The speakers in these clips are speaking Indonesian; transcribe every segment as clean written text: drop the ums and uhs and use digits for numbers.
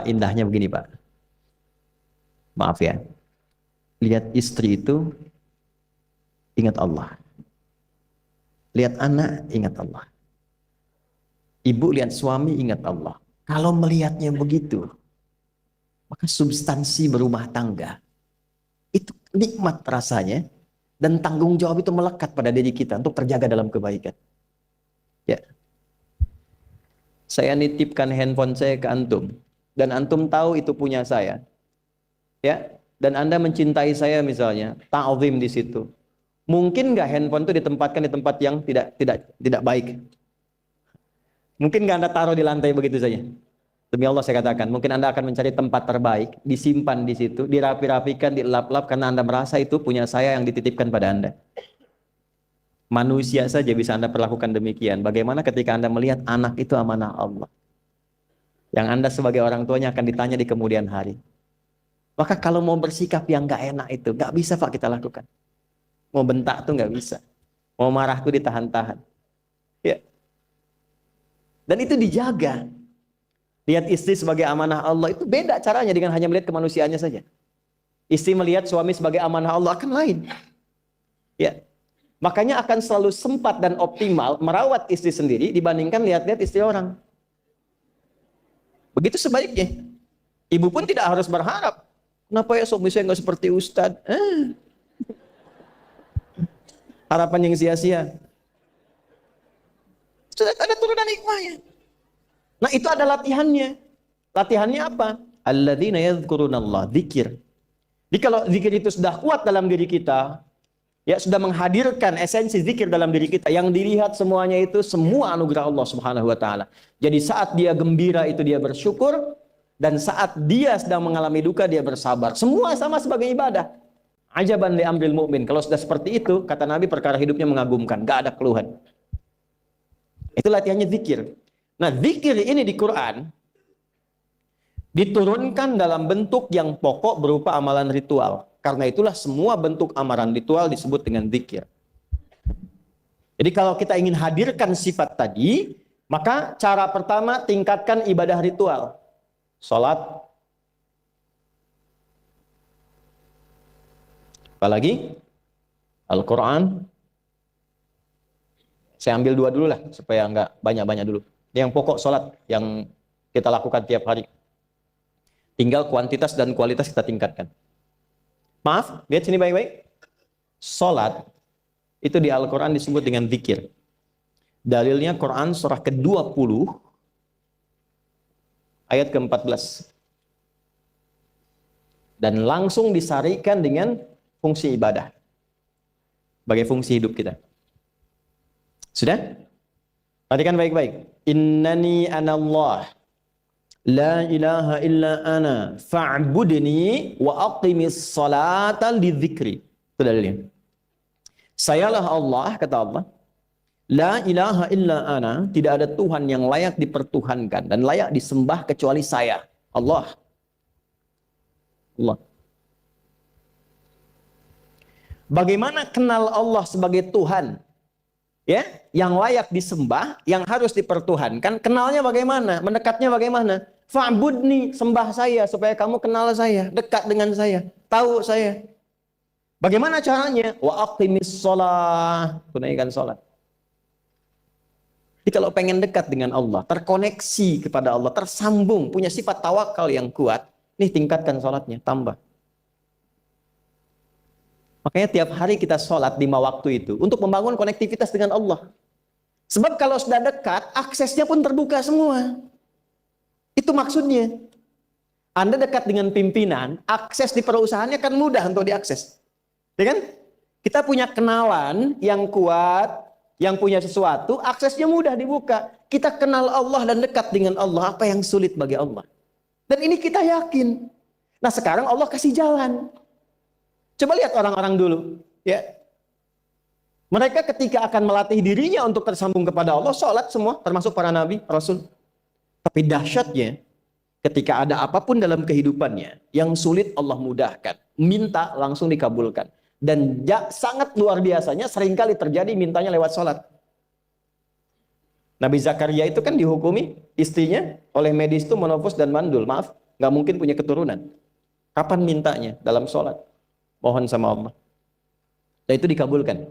indahnya begini Pak. Maaf ya. Lihat istri itu ingat Allah. Lihat anak ingat Allah. Ibu lihat suami ingat Allah. Kalau melihatnya begitu, maka substansi berumah tangga itu nikmat rasanya, dan tanggung jawab itu melekat pada diri kita untuk terjaga dalam kebaikan. Ya. Saya nitipkan handphone saya ke antum, dan antum tahu itu punya saya. Ya, dan Anda mencintai saya misalnya, ta'zim di situ. Mungkin nggak handphone itu ditempatkan di tempat yang tidak baik? Mungkin nggak Anda taruh di lantai begitu saja? Demi Allah saya katakan, mungkin Anda akan mencari tempat terbaik, disimpan di situ, dirapi-rapikan, dilap-lap, karena Anda merasa itu punya saya yang dititipkan pada Anda. Manusia saja bisa Anda perlakukan demikian. Bagaimana ketika Anda melihat anak itu amanah Allah, yang Anda sebagai orang tuanya akan ditanya di kemudian hari. Maka kalau mau bersikap yang nggak enak itu, nggak bisa Pak kita lakukan. Mau bentak tuh nggak bisa. Mau marah tuh ditahan-tahan. Ya. Dan itu dijaga. Lihat istri sebagai amanah Allah itu beda caranya dengan hanya melihat kemanusiaannya saja. Istri melihat suami sebagai amanah Allah akan lain. Ya. Makanya akan selalu sempat dan optimal merawat istri sendiri dibandingkan lihat-lihat istri orang. Begitu sebaliknya. Ibu pun tidak harus berharap, kenapa ya suami saya nggak seperti Ustadz? Harapan yang sia-sia. Sudah ada turunan hikmahnya. Nah itu ada latihannya. Latihannya apa? Alladzina yadhkurunallah, zikir. Jadi kalau zikir itu sudah kuat dalam diri kita, ya sudah menghadirkan esensi zikir dalam diri kita, yang dilihat semuanya itu semua anugerah Allah Subhanahu wa taala. Jadi saat dia gembira itu dia bersyukur, dan saat dia sedang mengalami duka dia bersabar. Semua sama sebagai ibadah. Ajaban li amril mu'min. Kalau sudah seperti itu, kata Nabi, perkara hidupnya mengagumkan, gak ada keluhan. Itu latihannya zikir. Nah, zikir ini di Quran diturunkan dalam bentuk yang pokok berupa amalan ritual. Karena itulah semua bentuk amalan ritual disebut dengan zikir. Jadi kalau kita ingin hadirkan sifat tadi, maka cara pertama tingkatkan ibadah ritual. Salat. Apalagi? Al-Quran. Saya ambil dua dulu lah, supaya nggak banyak-banyak dulu. Yang pokok salat, yang kita lakukan tiap hari. Tinggal kuantitas dan kualitas kita tingkatkan. Maaf, lihat sini baik-baik. Salat, itu di Al-Quran disebut dengan zikir. Dalilnya Quran surah ke-20, ayat ke-14. Dan langsung disarikan dengan fungsi ibadah. Sebagai fungsi hidup kita. Sudah? Perhatikan baik-baik. Innani anallah. La ilaha illa ana. Fa'budni wa aqimis salata lidzikri. Itu dalilnya. Sayalah Allah, kata Allah. La ilaha illa ana. Tidak ada Tuhan yang layak dipertuhankan dan layak disembah kecuali saya. Allah. Allah. Bagaimana kenal Allah sebagai Tuhan? Ya, yang layak disembah, yang harus dipertuhankan, kenalnya bagaimana? Mendekatnya bagaimana? Fa'budni, sembah saya supaya kamu kenal saya, dekat dengan saya, tahu saya. Bagaimana caranya? Wa aqimis shalah, tunaikan salat. Jadi kalau pengen dekat dengan Allah, terkoneksi kepada Allah, tersambung, punya sifat tawakal yang kuat, nih tingkatkan salatnya, tambah. Makanya tiap hari kita sholat 5 waktu itu untuk membangun konektivitas dengan Allah. Sebab kalau sudah dekat, aksesnya pun terbuka semua. Itu maksudnya. Anda dekat dengan pimpinan, akses di perusahaannya kan mudah untuk diakses. Ya kan? Kita punya kenalan yang kuat, yang punya sesuatu, aksesnya mudah dibuka. Kita kenal Allah dan dekat dengan Allah, apa yang sulit bagi Allah. Dan ini kita yakin. Nah sekarang Allah kasih jalan. Coba lihat orang-orang dulu, ya. Mereka ketika akan melatih dirinya untuk tersambung kepada Allah, sholat semua, termasuk para nabi, rasul. Tapi dahsyatnya, ketika ada apapun dalam kehidupannya, yang sulit Allah mudahkan. Minta langsung dikabulkan. Dan sangat luar biasanya, seringkali terjadi mintanya lewat sholat. Nabi Zakaria itu kan dihukumi istrinya oleh medis itu menopause dan mandul, maaf. nggak mungkin punya keturunan. Kapan mintanya? Dalam sholat. Mohon sama Allah. Dan itu dikabulkan.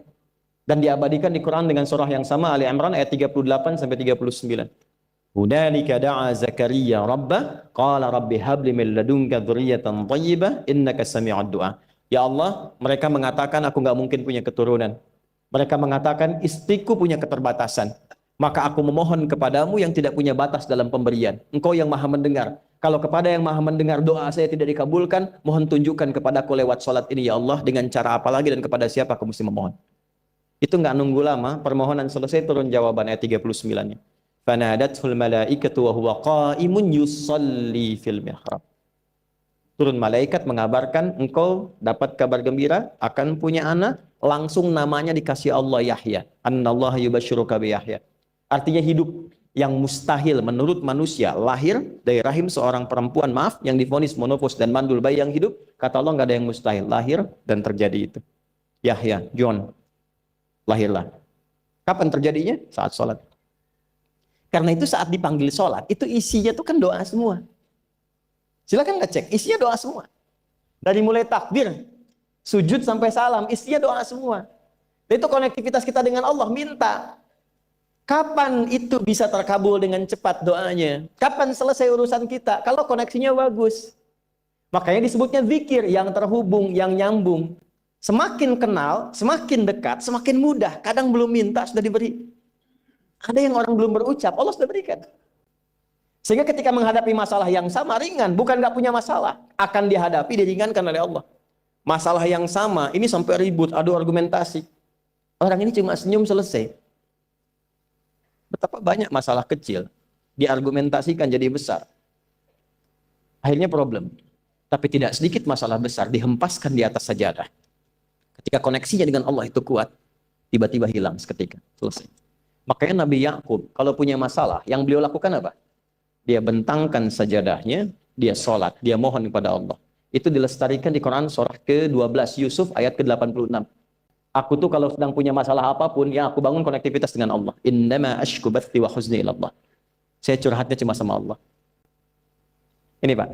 Dan diabadikan di Quran dengan surah yang sama, Ali Imran ayat 38 sampai 39. Hunalika da'a Zakaria rabbah qala rabbi habli min ladunka dzurriyyatan thayyibah innaka sami'ud du'a. Ya Allah, mereka mengatakan aku nggak mungkin punya keturunan. Mereka mengatakan istriku punya keterbatasan. Maka aku memohon kepadamu yang tidak punya batas dalam pemberian. Engkau yang maha mendengar. Kalau kepada yang maha mendengar doa saya tidak dikabulkan, mohon tunjukkan kepadaku lewat salat ini ya Allah, dengan cara apa lagi dan kepada siapa aku mesti memohon. Itu nggak nunggu lama, permohonan selesai turun jawaban ayat 39-nya. Fanadatul malaikatu wa huwa qa'imun yusalli fil mihrab. Turun malaikat mengabarkan engkau dapat kabar gembira akan punya anak, langsung namanya dikasih Allah Yahya. Annallaha yubasyiruka bi Yahya. Artinya hidup yang mustahil menurut manusia lahir dari rahim seorang perempuan, maaf, yang divonis monopos dan mandul bayi yang hidup, kata Allah nggak ada yang mustahil, lahir dan terjadi itu. Yahya, John, lahirlah. Kapan terjadinya? Saat sholat. Karena itu saat dipanggil sholat, itu isinya tuh kan doa semua. Silakan ngecek, isinya doa semua. Dari mulai takbir, sujud sampai salam, isinya doa semua. Dan itu konektivitas kita dengan Allah, minta. Kapan itu bisa terkabul dengan cepat doanya? Kapan selesai urusan kita? Kalau koneksinya bagus. Makanya disebutnya zikir, yang terhubung, yang nyambung. Semakin kenal, semakin dekat, semakin mudah. Kadang belum minta, sudah diberi. Ada yang orang belum berucap, Allah sudah berikan. Sehingga ketika menghadapi masalah yang sama, ringan. Bukan gak punya masalah. Akan dihadapi, diringankan oleh Allah. Masalah yang sama, ini sampai ribut, adu argumentasi. Orang ini cuma senyum selesai. Betapa banyak masalah kecil diargumentasikan jadi besar. Akhirnya problem. Tapi tidak sedikit masalah besar dihempaskan di atas sajadah. Ketika koneksinya dengan Allah itu kuat, tiba-tiba hilang seketika. Selesai. Makanya Nabi Yakub kalau punya masalah, yang beliau lakukan apa? Dia bentangkan sajadahnya, dia sholat, dia mohon kepada Allah. Itu dilestarikan di Quran surah ke-12 Yusuf ayat ke-86. Aku tuh kalau sedang punya masalah apapun, yang aku bangun konektivitas dengan Allah. Innama ashku bathi wa huzni ilallah. Saya curhatnya cuma sama Allah. Ini Pak,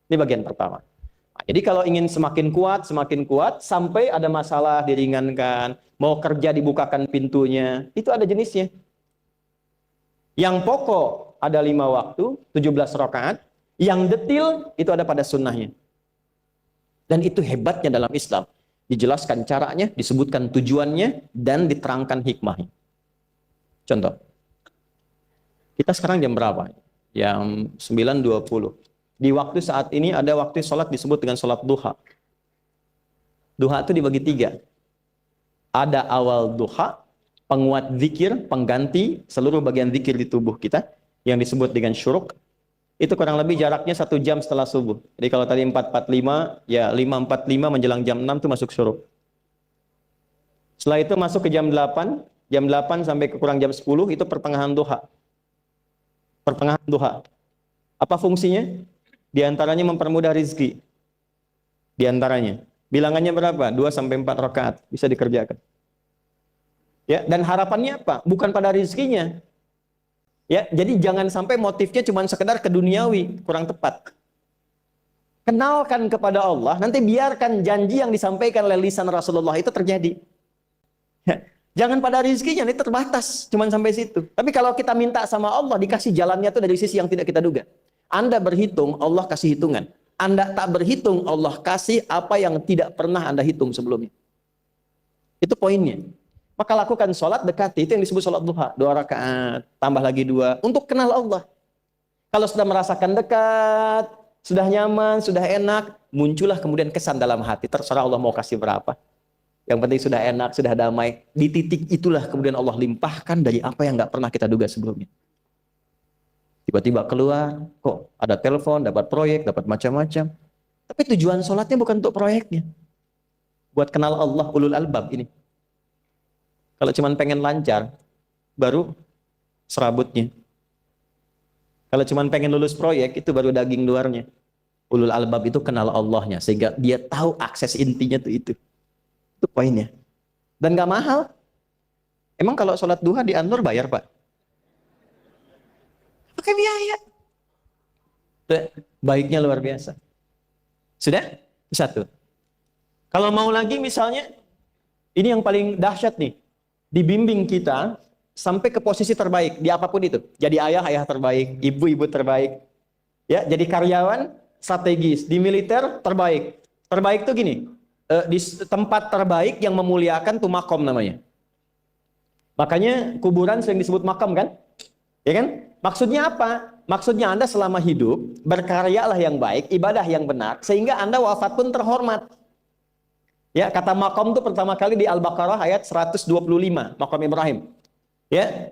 ini bagian pertama. Nah, jadi kalau ingin semakin kuat, sampai ada masalah diringankan, mau kerja dibukakan pintunya, itu ada jenisnya. Yang pokok ada 5 waktu, 17 rakaat. Yang detil itu ada pada sunnahnya. Dan itu hebatnya dalam Islam. Dijelaskan caranya, disebutkan tujuannya, dan diterangkan hikmahnya. Contoh. Kita sekarang jam berapa? Jam 9.20. Di waktu saat ini ada waktu sholat disebut dengan sholat duha. Duha itu dibagi 3. Ada awal duha, penguat zikir, pengganti seluruh bagian zikir di tubuh kita, yang disebut dengan syuruk. Itu kurang lebih jaraknya 1 jam setelah subuh. Jadi kalau tadi 4.45, ya 5.45 menjelang jam 6 itu masuk syuruk. Setelah itu masuk ke jam 8 sampai ke kurang jam 10 itu pertengahan duha. Pertengahan duha. Apa fungsinya? Di antaranya mempermudah rizki. Di antaranya. Bilangannya berapa? 2 sampai 4 rakaat bisa dikerjakan. Ya, dan harapannya apa? Bukan pada rizkinya. Ya, jadi jangan sampai motifnya cuma sekedar keduniawi, kurang tepat. Kenalkan kepada Allah, nanti biarkan janji yang disampaikan oleh lisan Rasulullah itu terjadi. Ya, jangan pada rizkinya, ini terbatas, cuma sampai situ. Tapi kalau kita minta sama Allah, dikasih jalannya itu dari sisi yang tidak kita duga. Anda berhitung, Allah kasih hitungan. Anda tak berhitung, Allah kasih apa yang tidak pernah Anda hitung sebelumnya. Itu poinnya. Maka lakukan sholat dekati, itu yang disebut sholat duha. 2 rakaat, tambah lagi 2, untuk kenal Allah. Kalau sudah merasakan dekat, sudah nyaman, sudah enak, muncullah kemudian kesan dalam hati. Terserah Allah mau kasih berapa. Yang penting sudah enak, sudah damai. Di titik itulah kemudian Allah limpahkan dari apa yang nggak pernah kita duga sebelumnya. Tiba-tiba keluar, kok ada telepon, dapat proyek, dapat macam-macam. Tapi tujuan sholatnya bukan untuk proyeknya. Buat kenal Allah, ulul albab ini. Kalau cuma pengen lancar, baru serabutnya. Kalau cuma pengen lulus proyek, itu baru daging luarnya. Ulul albab itu kenal Allahnya, sehingga dia tahu akses intinya tuh itu. Itu poinnya. Dan gak mahal. Emang kalau sholat duha di Anur bayar, Pak? Pakai biaya. Baiknya luar biasa. Sudah? Satu. Kalau mau lagi misalnya, ini yang paling dahsyat nih. Dibimbing kita sampai ke posisi terbaik di apapun itu. Jadi ayah terbaik, ibu terbaik. Ya, jadi karyawan strategis, di militer terbaik. Terbaik tuh gini, di tempat terbaik yang memuliakan tuh makom namanya. Makanya kuburan sering disebut makam kan? Ya kan? Maksudnya apa? Maksudnya Anda selama hidup berkaryalah yang baik, ibadah yang benar, sehingga Anda wafat pun terhormat. Ya, kata makom itu pertama kali di Al-Baqarah ayat 125, makom Ibrahim. Ya.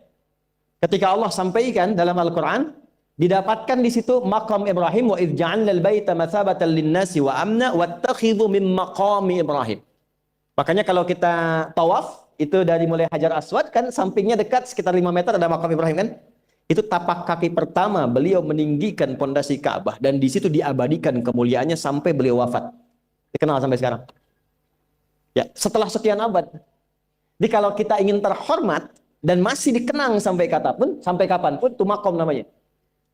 Ketika Allah sampaikan dalam Al-Qur'an, didapatkan di situ makom Ibrahim, wa idz ja'alna al-baita mathabatan lin-nasi wa amna wattakhidhu min maqami Ibrahim. Makanya kalau kita tawaf, itu dari mulai Hajar Aswad kan sampingnya dekat sekitar 5 meter ada makam Ibrahim kan? Itu tapak kaki pertama beliau meninggikan pondasi Ka'bah dan di situ diabadikan kemuliaannya sampai beliau wafat. Dikenal sampai sekarang. Ya, setelah sekian abad. Jadi kalau kita ingin terhormat dan masih dikenang sampai kapanpun, itu makom namanya.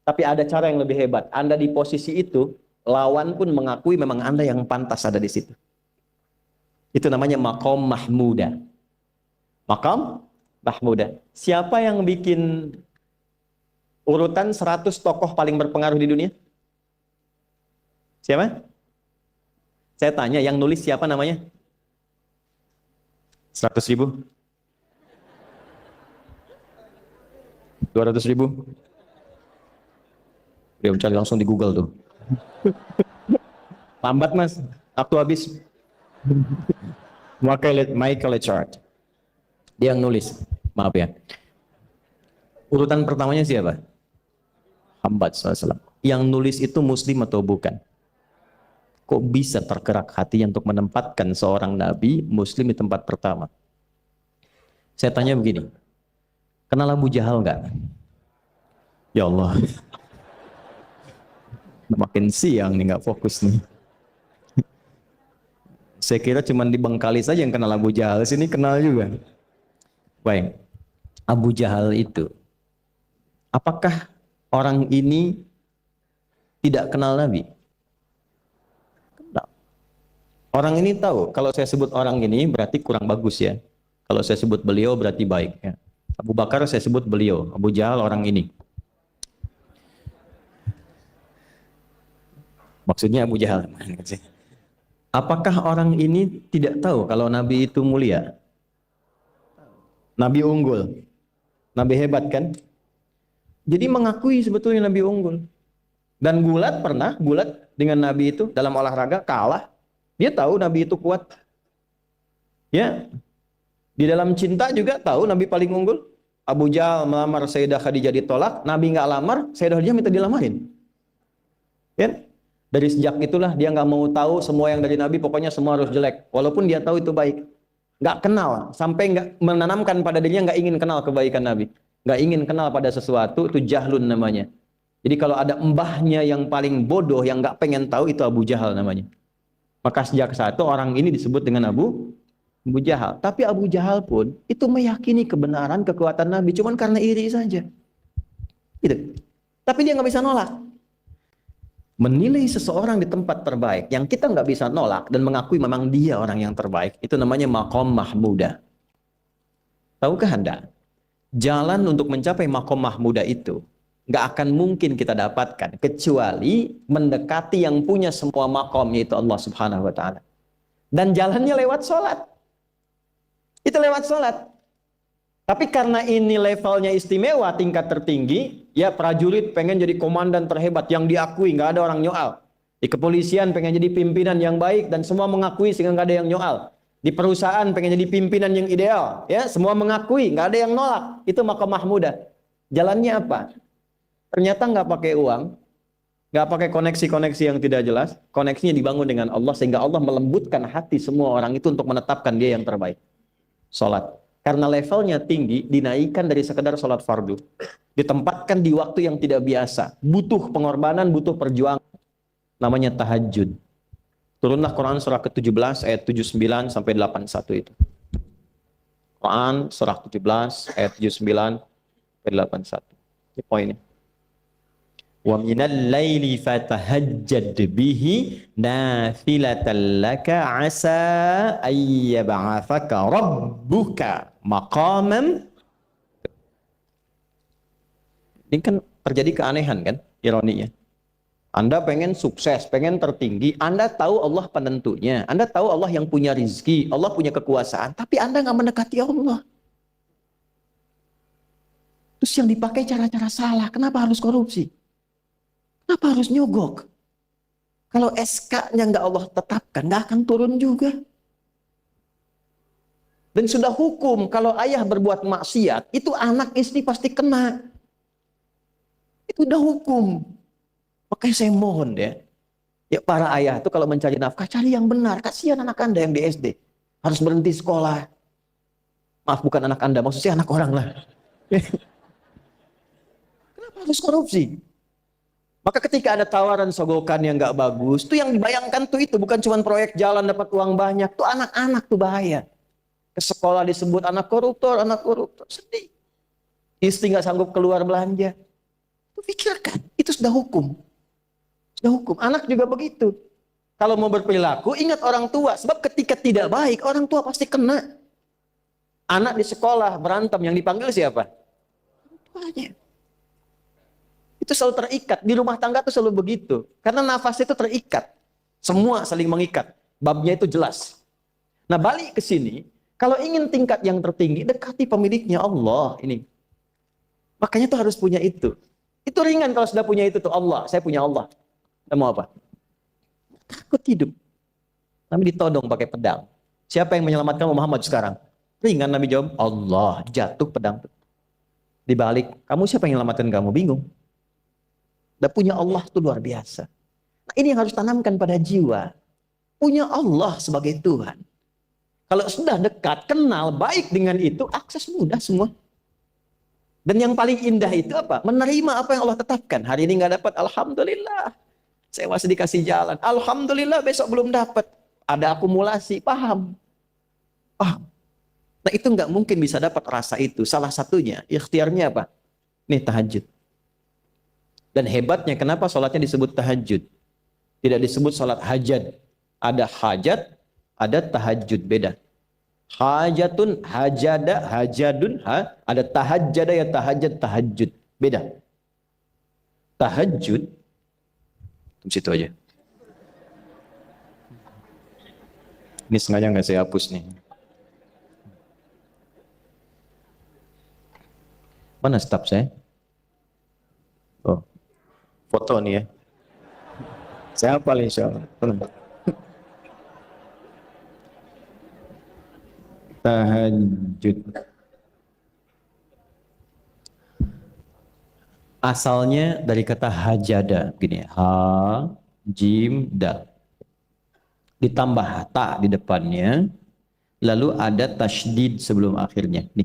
Tapi ada cara yang lebih hebat. Anda di posisi itu, lawan pun mengakui memang Anda yang pantas ada di situ. Itu namanya makom mahmuda. Makom mahmuda. Siapa yang bikin urutan 100 tokoh paling berpengaruh di dunia? Siapa? Saya tanya, yang nulis siapa namanya? 100.000? 200.000? Dia mencari langsung di Google tuh. Lambat mas, waktu habis. Michael Chart. Dia yang nulis, maaf ya. Urutan pertamanya siapa? Muhammad SAW. Yang nulis itu muslim atau bukan? Kok bisa tergerak hatinya untuk menempatkan seorang nabi muslim di tempat pertama? Saya tanya begini, kenal Abu Jahal nggak? Ya Allah, makin siang nih nggak fokus nih. Saya kira cuma di Bengkalis saja yang kenal Abu Jahal, sini kenal juga. Baik, Abu Jahal itu, apakah orang ini tidak kenal Nabi? Kenal. Orang ini tahu, kalau saya sebut orang ini berarti kurang bagus ya. Kalau saya sebut beliau berarti baik ya. Abu Bakar saya sebut beliau, Abu Jahal orang ini. Maksudnya Abu Jahal. Apakah orang ini tidak tahu kalau Nabi itu mulia? Nabi unggul. Nabi hebat kan? Jadi mengakui sebetulnya Nabi unggul. Dan gulat dengan Nabi itu dalam olahraga kalah. Dia tahu Nabi itu kuat. Ya. Di dalam cinta juga tahu Nabi paling unggul. Abu Jahal melamar Sayyidah Khadijah ditolak, Nabi nggak lamar, Sayyidah Khadijah minta dilamarin. Ya. Dari sejak itulah dia nggak mau tahu semua yang dari Nabi, pokoknya semua harus jelek. Walaupun dia tahu itu baik. Nggak kenal, sampai nggak menanamkan pada dirinya nggak ingin kenal kebaikan Nabi. Nggak ingin kenal pada sesuatu, itu jahlun namanya. Jadi kalau ada mbahnya yang paling bodoh, yang nggak pengen tahu, itu Abu Jahal namanya. Maka sejak saat itu orang ini disebut dengan Abu Jahal. Tapi Abu Jahal pun itu meyakini kebenaran, kekuatan Nabi, cuman karena iri saja. Gitu. Tapi dia nggak bisa nolak. Menilai seseorang di tempat terbaik yang kita nggak bisa nolak dan mengakui memang dia orang yang terbaik, itu namanya maqam mahmuda. Tahukah Anda, jalan untuk mencapai maqam mahmuda itu nggak akan mungkin kita dapatkan kecuali mendekati yang punya semua maqam, yaitu Allah Subhanahu wa taala. Dan jalannya lewat sholat. Itu lewat sholat. Tapi karena ini levelnya istimewa, tingkat tertinggi, ya prajurit pengen jadi komandan terhebat yang diakui, nggak ada orang nyoal. Di kepolisian pengen jadi pimpinan yang baik dan semua mengakui sehingga nggak ada yang nyoal. Di perusahaan pengen jadi pimpinan yang ideal, ya semua mengakui, nggak ada yang nolak. Itu maqam mahmudah. Jalannya apa? Ternyata nggak pakai uang, nggak pakai koneksi-koneksi yang tidak jelas. Koneksinya dibangun dengan Allah sehingga Allah melembutkan hati semua orang itu untuk menetapkan dia yang terbaik. Sholat. Karena levelnya tinggi, dinaikkan dari sekedar sholat fardu. Ditempatkan di waktu yang tidak biasa. Butuh pengorbanan, butuh perjuangan. Namanya tahajud. Turunlah Quran surah ke-17 ayat 79 sampai 81 itu. Quran surah 17 ayat 79 sampai 81. Ini poinnya. Wa minal laili fatahajjad bihi nafilatan laka asa ayyab'athaka rabbuka maqaman. Ini kan terjadi keanehan kan, ironinya. Anda pengen sukses, pengen tertinggi, Anda tahu Allah penentunya, Anda tahu Allah yang punya rizki, Allah punya kekuasaan, tapi Anda nggak mendekati Allah. Terus yang dipakai cara-cara salah, kenapa harus korupsi? Kenapa harus nyogok? Kalau SK-nya nggak Allah tetapkan, nggak akan turun juga. Dan sudah hukum, kalau ayah berbuat maksiat, itu anak istri pasti kena. Itu udah hukum. Makanya saya mohon deh, ya para ayah itu kalau mencari nafkah, cari yang benar. Kasihan anak Anda yang di SD. Harus berhenti sekolah. Maaf, bukan anak Anda, maksudnya anak orang lah. Kenapa harus korupsi? Maka ketika ada tawaran sogokan yang nggak bagus, tuh yang dibayangkan tuh itu bukan cuma proyek jalan dapat uang banyak, tuh anak-anak tuh bahaya. Ke sekolah disebut anak koruptor, sedih. Istri nggak sanggup keluar belanja. Tuh pikirkan, itu sudah hukum. Sudah hukum. Anak juga begitu. Kalau mau berperilaku, ingat orang tua. Sebab ketika tidak baik, orang tua pasti kena. Anak di sekolah berantem, yang dipanggil siapa? Orang tuanya. Itu selalu terikat. Di rumah tangga itu selalu begitu. Karena nafas itu terikat. Semua saling mengikat. Babnya itu jelas. Nah, balik ke sini. Kalau ingin tingkat yang tertinggi, dekati pemiliknya Allah. Ini. Makanya tuh harus punya itu. Itu ringan kalau sudah punya itu tuh Allah. Saya punya Allah. Kita mau apa? Takut hidup. Nabi ditodong pakai pedang. Siapa yang menyelamatkan Muhammad sekarang? Ringan Nabi jawab, Allah. Jatuh pedang. Dibalik, kamu siapa yang menyelamatkan kamu? Bingung. Dan punya Allah itu luar biasa. Nah, ini yang harus tanamkan pada jiwa. Punya Allah sebagai Tuhan. Kalau sudah dekat, kenal, baik dengan itu, akses mudah semua. Dan yang paling indah itu apa? Menerima apa yang Allah tetapkan. Hari ini nggak dapat, alhamdulillah. Saya masih dikasih jalan. Alhamdulillah besok belum dapat. Ada akumulasi, paham. Paham. Nah itu nggak mungkin bisa dapat rasa itu. Salah satunya, ikhtiarnya apa? Nih tahajud. Dan hebatnya kenapa sholatnya disebut tahajud? Tidak disebut sholat hajat. Ada hajat, ada tahajud, beda. Hajatun, hajada, hajadun, ada tahajjada ya tahajud, tahajud. Beda. Tahajud, di situ aja. Ini sengaja nggak saya hapus nih. Mana staf saya? Oh, foto nih ya. Saya hafal insya Allah. Tahajud. Asalnya dari kata hajada, gini, ha, jim, dal. Ditambah ta di depannya, lalu ada tasydid sebelum akhirnya. Nih.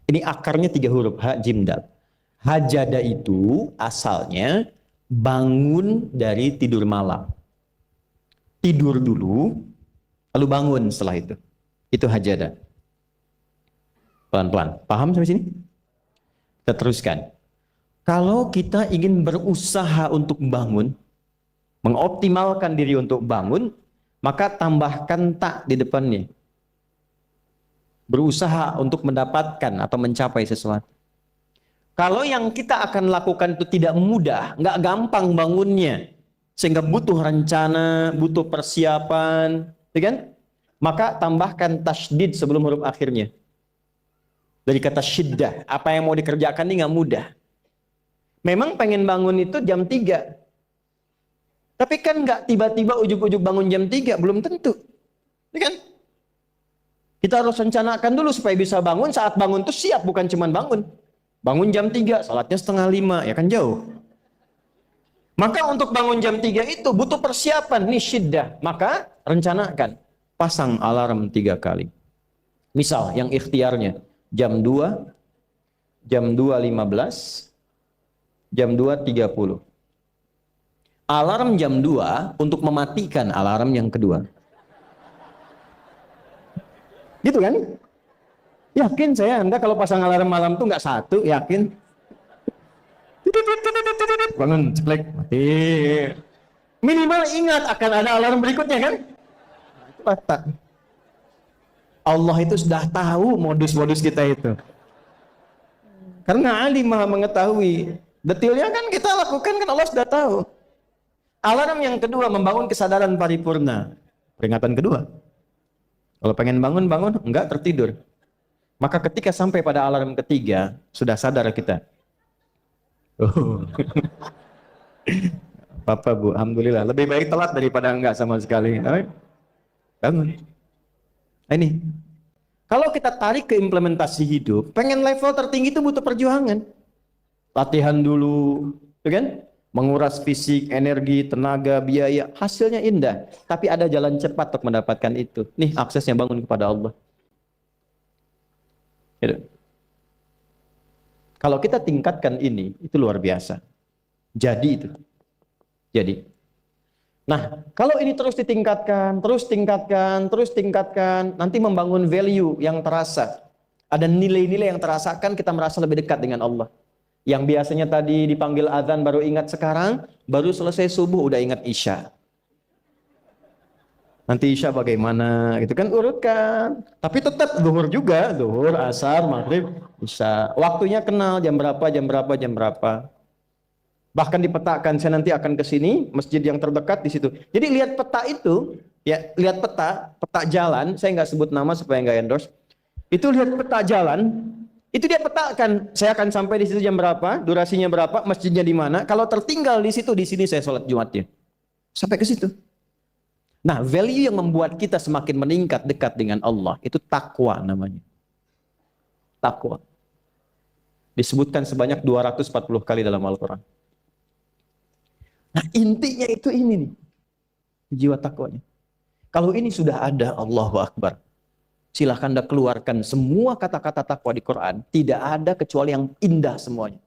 Ini akarnya 3 huruf, ha, jim, dal. Hajada itu asalnya bangun dari tidur malam. Tidur dulu, lalu bangun setelah itu. Itu hajada. Pelan-pelan. Paham sampai sini? Kita teruskan. Kalau kita ingin berusaha untuk bangun, mengoptimalkan diri untuk bangun, maka tambahkan tak di depannya. Berusaha untuk mendapatkan atau mencapai sesuatu. Kalau yang kita akan lakukan itu tidak mudah, nggak gampang bangunnya, sehingga butuh rencana, butuh persiapan, ya kan? Maka tambahkan tasydid sebelum huruf akhirnya. Dari kata syiddah, apa yang mau dikerjakan ini nggak mudah. Memang pengen bangun itu jam 3. Tapi kan nggak tiba-tiba ujuk-ujuk bangun jam 3, belum tentu. Ya kan? Kita harus rencanakan dulu supaya bisa bangun, saat bangun itu siap, bukan cuma bangun. Bangun jam 3, salatnya 4:30, ya kan jauh. Maka untuk bangun jam 3 itu butuh persiapan, nih syiddah. Maka rencanakan. Pasang alarm 3 kali. Misal yang ikhtiarnya jam 2, jam 2.15, jam 2.30. Alarm jam 2 untuk mematikan alarm yang kedua. Gitu kan? Yakin saya, Anda kalau pasang alarm malam tuh nggak 1, yakin? Bangun, ceplek, mati. Minimal ingat akan ada alarm berikutnya kan? Itu otak. Allah itu sudah tahu modus-modus kita itu. Karena alim maha mengetahui. Detailnya kan kita lakukan kan Allah sudah tahu. Alarm yang kedua membangun kesadaran paripurna. Peringatan kedua. Kalau pengen bangun, bangun. Enggak, tertidur. Maka ketika sampai pada alarm ketiga, sudah sadar kita. Oh. Papa Bu, alhamdulillah. Lebih baik telat daripada enggak sama sekali. Bangun. Nah, ini. Kalau kita tarik ke implementasi hidup, pengen level tertinggi itu butuh perjuangan. Latihan dulu, ya kan? Menguras fisik, energi, tenaga, biaya. Hasilnya indah. Tapi ada jalan cepat untuk mendapatkan itu. Nih aksesnya bangun kepada Allah. Gitu. Kalau kita tingkatkan ini, itu luar biasa. Jadi itu. Jadi. Nah, kalau ini terus ditingkatkan, terus tingkatkan, terus tingkatkan, nanti membangun value yang terasa. Ada nilai-nilai yang terasakan, kita merasa lebih dekat dengan Allah. Yang biasanya tadi dipanggil azan baru ingat sekarang, baru selesai subuh udah ingat isya. Nanti isya bagaimana, gitu kan urutkan. Tapi tetap zuhur juga, zuhur, asar, maghrib, isya. Waktunya kenal jam berapa, jam berapa, jam berapa. Bahkan dipetakan, saya nanti akan ke sini, masjid yang terdekat di situ. Jadi lihat peta itu, ya lihat peta jalan, saya nggak sebut nama supaya nggak endorse. Itu lihat peta jalan, itu dia petakan, saya akan sampai di situ jam berapa, durasinya berapa, masjidnya di mana. Kalau tertinggal di situ, di sini saya sholat Jumatnya. Sampai ke situ. Nah, value yang membuat kita semakin meningkat dekat dengan Allah, itu takwa namanya. Takwa. Disebutkan sebanyak 240 kali dalam Al-Quran. Nah, intinya itu ini nih. Jiwa takwanya. Kalau ini sudah ada, Allahu Akbar. Silahkan Anda keluarkan semua kata-kata takwa di Quran. Tidak ada kecuali yang indah semuanya.